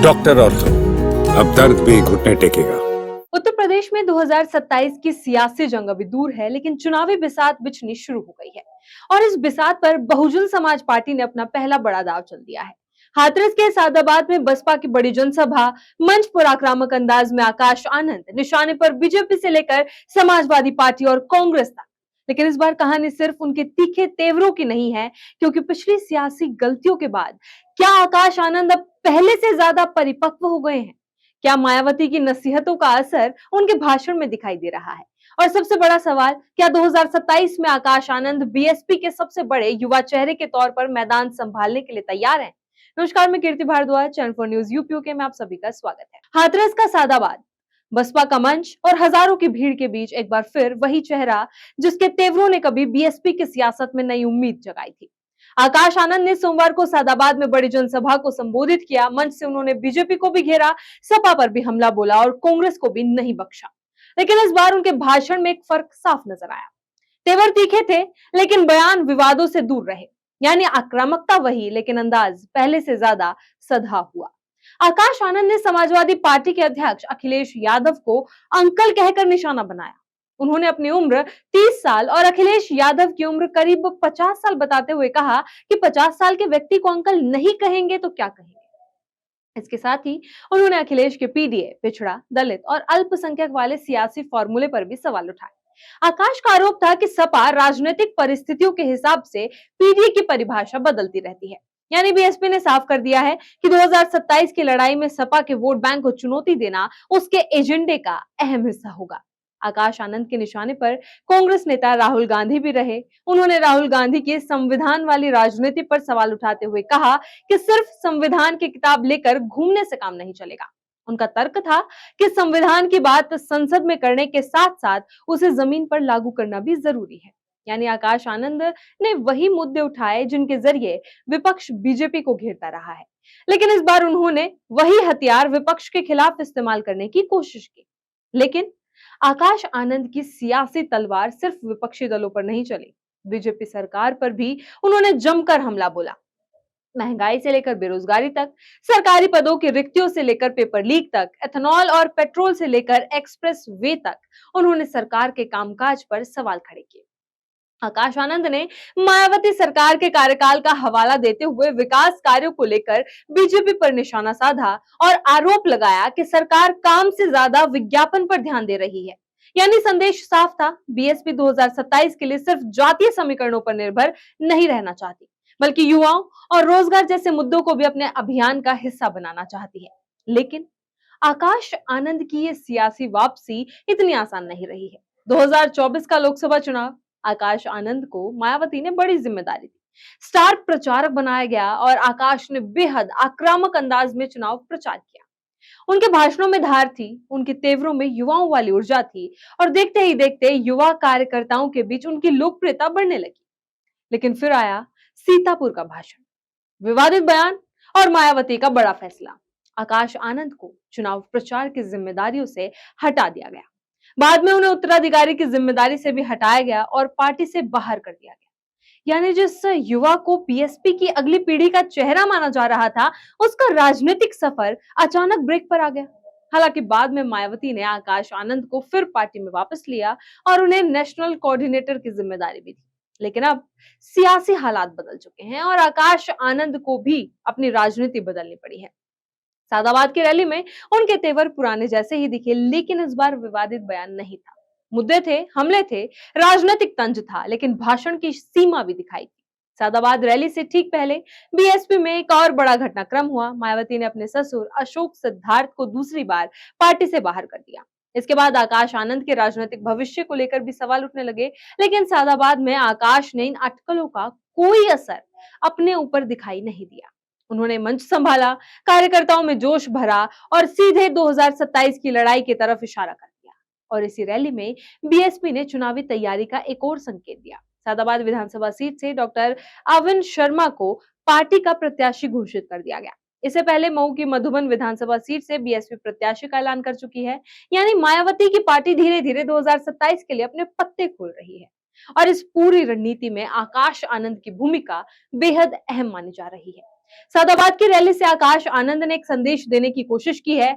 Doctor ortho, अब दर्द भी घुटने टेकेगा। उत्तर प्रदेश में 2027 की सियासी जंग अभी दूर है, लेकिन चुनावी बिसात बिछनी शुरू हो गई है और इस बिसात पर बहुजन समाज पार्टी ने अपना पहला बड़ा दांव चल दिया है। हाथरस के सादाबाद में बसपा की बड़ी जनसभा मंच पर आक्रामक अंदाज में आकाश आनंद, निशाने पर बीजेपी से लेकर समाजवादी पार्टी और कांग्रेस तक। लेकिन इस बार कहानी सिर्फ उनके तीखे तेवरों की नहीं है, क्योंकि पिछली सियासी गलतियों के बाद क्या आकाश आनंद अब पहले से ज्यादा परिपक्व हो गए हैं? क्या मायावती की नसीहतों का असर उनके भाषण में दिखाई दे रहा है? और सबसे बड़ा सवाल, क्या 2027 में आकाश आनंद बीएसपी के सबसे बड़े युवा चेहरे के तौर पर मैदान संभालने के लिए तैयार हैं? नमस्कार, मैं Kirti Bhardwaj, channel for news UP में आप सभी का स्वागत है। हाथरस का सादाबाद, बसपा का मंच और हजारों की भीड़ के बीच एक बार फिर वही चेहरा जिसके तेवरों ने कभी बीएसपी की सियासत में नई उम्मीद जगाई थी। आकाश आनंद ने सोमवार को सादाबाद में बड़ी जनसभा को संबोधित किया। मंच से उन्होंने बीजेपी को भी घेरा, सपा पर भी हमला बोला और कांग्रेस को भी नहीं बख्शा। लेकिन इस बार उनके भाषण में एक फर्क साफ नजर आया। तेवर तीखे थे, लेकिन बयान विवादों से दूर रहे। यानी आक्रामकता वही, लेकिन अंदाज पहले से ज्यादा सधा हुआ। आकाश आनंद ने समाजवादी पार्टी के अध्यक्ष अखिलेश यादव को अंकल कहकर निशाना बनाया। उन्होंने अपनी उम्र 30 साल और अखिलेश यादव की उम्र करीब 50 साल बताते हुए कहा कि 50 साल के व्यक्ति को अंकल नहीं कहेंगे तो क्या कहेंगे। इसके साथ ही उन्होंने अखिलेश के पीडीए, पिछड़ा, दलित और अल्पसंख्यक वाले सियासी फॉर्मूले पर भी सवाल उठाए। आकाश का आरोप था कि सपा राजनीतिक परिस्थितियों के हिसाब से पीडीए की परिभाषा बदलती रहती है। यानी बीएसपी ने साफ कर दिया है कि 2027 की लड़ाई में सपा के वोट बैंक को चुनौती देना उसके एजेंडे का अहम हिस्सा होगा। आकाश आनंद के निशाने पर कांग्रेस नेता राहुल गांधी भी रहे। उन्होंने राहुल गांधी की संविधान वाली राजनीति पर सवाल उठाते हुए कहा कि सिर्फ संविधान की किताब लेकर घूमने से काम नहीं चलेगा। उनका तर्क था कि संविधान की बात संसद में करने के साथ साथ उसे जमीन पर लागू करना भी जरूरी है। यानी आकाश आनंद ने वही मुद्दे उठाए जिनके जरिए विपक्ष बीजेपी को घेरता रहा है, लेकिन इस बार उन्होंने वही हथियार विपक्ष के खिलाफ इस्तेमाल करने की कोशिश की। लेकिन आकाश आनंद की सियासी तलवार सिर्फ विपक्षी दलों पर नहीं चली, बीजेपी सरकार पर भी उन्होंने जमकर हमला बोला। महंगाई से लेकर बेरोजगारी तक, सरकारी पदों की रिक्तियों से लेकर पेपर लीक तक, एथेनॉल और पेट्रोल से लेकर एक्सप्रेस वे तक उन्होंने सरकार के कामकाज पर सवाल खड़े किए। आकाश आनंद ने मायावती सरकार के कार्यकाल का हवाला देते हुए विकास कार्यों को लेकर बीजेपी पर निशाना साधा और आरोप लगाया कि सरकार काम से ज्यादा विज्ञापन पर ध्यान दे रही है। यानी संदेश साफ था, बीएसपी 2027 के लिए सिर्फ जातीय समीकरणों पर निर्भर नहीं रहना चाहती, बल्कि युवाओं और रोजगार जैसे मुद्दों को भी अपने अभियान का हिस्सा बनाना चाहती है। लेकिन आकाश आनंद की ये सियासी वापसी इतनी आसान नहीं रही है। 2024 का लोकसभा चुनाव, आकाश आनंद को मायावती ने बड़ी जिम्मेदारी दी। स्टार प्रचारक बनाया गया और आकाश ने बेहद आक्रामक अंदाज में चुनाव प्रचार किया। उनके भाषणों में धार थी, उनके तेवरों में युवाओं वाली ऊर्जा थी और देखते ही देखते युवा कार्यकर्ताओं के बीच उनकी लोकप्रियता बढ़ने लगी। लेकिन फिर आया सीतापुर का भाषण, विवादित बयान और मायावती का बड़ा फैसला। आकाश आनंद को चुनाव प्रचार की जिम्मेदारियों से हटा दिया गया। बाद में उन्हें उत्तराधिकारी की जिम्मेदारी से भी हटाया गया और पार्टी से बाहर कर दिया गया। यानी जिस युवा को बीएसपी की अगली पीढ़ी का चेहरा माना जा रहा था, उसका राजनीतिक सफर अचानक ब्रेक पर आ गया। हालांकि बाद में मायावती ने आकाश आनंद को फिर पार्टी में वापस लिया और उन्हें नेशनल कोऑर्डिनेटर की जिम्मेदारी भी दी। लेकिन अब सियासी हालात बदल चुके हैं और आकाश आनंद को भी अपनी राजनीति बदलनी पड़ी है। सादाबाद की रैली में उनके तेवर पुराने जैसे ही दिखे, लेकिन इस बार विवादित बयान नहीं था। मुद्दे थे, हमले थे, राजनीतिक तंज था, लेकिन भाषण की सीमा भी दिखाई थी। सादाबाद रैली से ठीक पहले बीएसपी में एक और बड़ा घटनाक्रम हुआ। मायावती ने अपने ससुर अशोक सिद्धार्थ को दूसरी बार पार्टी से बाहर कर दिया। इसके बाद आकाश आनंद के राजनीतिक भविष्य को लेकर भी सवाल उठने लगे, लेकिन सादाबाद में आकाश ने इन अटकलों का कोई असर अपने ऊपर दिखाई नहीं दिया। उन्होंने मंच संभाला, कार्यकर्ताओं में जोश भरा और सीधे 2027 की लड़ाई की तरफ इशारा कर दिया। और इसी रैली में बीएसपी ने चुनावी तैयारी का एक और संकेत दिया। सादाबाद विधानसभा सीट से डॉक्टर अविन शर्मा को पार्टी का प्रत्याशी घोषित कर दिया गया। इससे पहले मऊ की मधुबन विधानसभा सीट से बीएसपी प्रत्याशी का ऐलान कर चुकी है। यानी मायावती की पार्टी धीरे धीरे 2027 के लिए अपने पत्ते खोल रही है और इस पूरी रणनीति में आकाश आनंद की भूमिका बेहद अहम मानी जा रही है। सादाबाद की रैली से आकाश आनंद ने एक संदेश देने की कोशिश की है।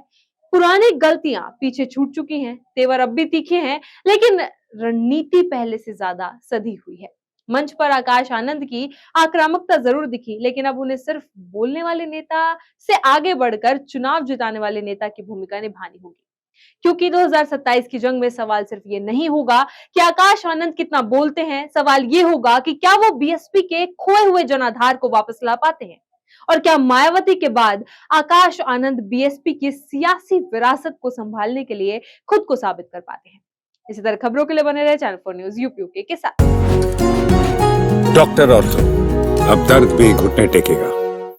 पुरानी गलतियां पीछे छूट चुकी हैं, तेवर अब भी तीखे हैं, लेकिन रणनीति पहले से ज्यादा सधी हुई है। मंच पर आकाश आनंद की आक्रामकता जरूर दिखी, लेकिन अब उन्हें सिर्फ बोलने वाले नेता से आगे बढ़कर चुनाव जिताने वाले नेता की भूमिका निभानी होगी। क्योंकि 2027 की जंग में सवाल सिर्फ ये नहीं होगा कि आकाश आनंद कितना बोलते हैं, सवाल ये होगा कि क्या वो बीएसपी के खोए हुए जनाधार को वापस ला पाते हैं, और क्या मायावती के बाद आकाश आनंद बीएसपी की सियासी विरासत को संभालने के लिए खुद को साबित कर पाते हैं। इसी तरह खबरों के लिए बने रहे चैनल 4 न्यूज़ यूपी के साथ। डॉक्टर ऑर्थो, अब दर्द भी घुटने टेकेगा।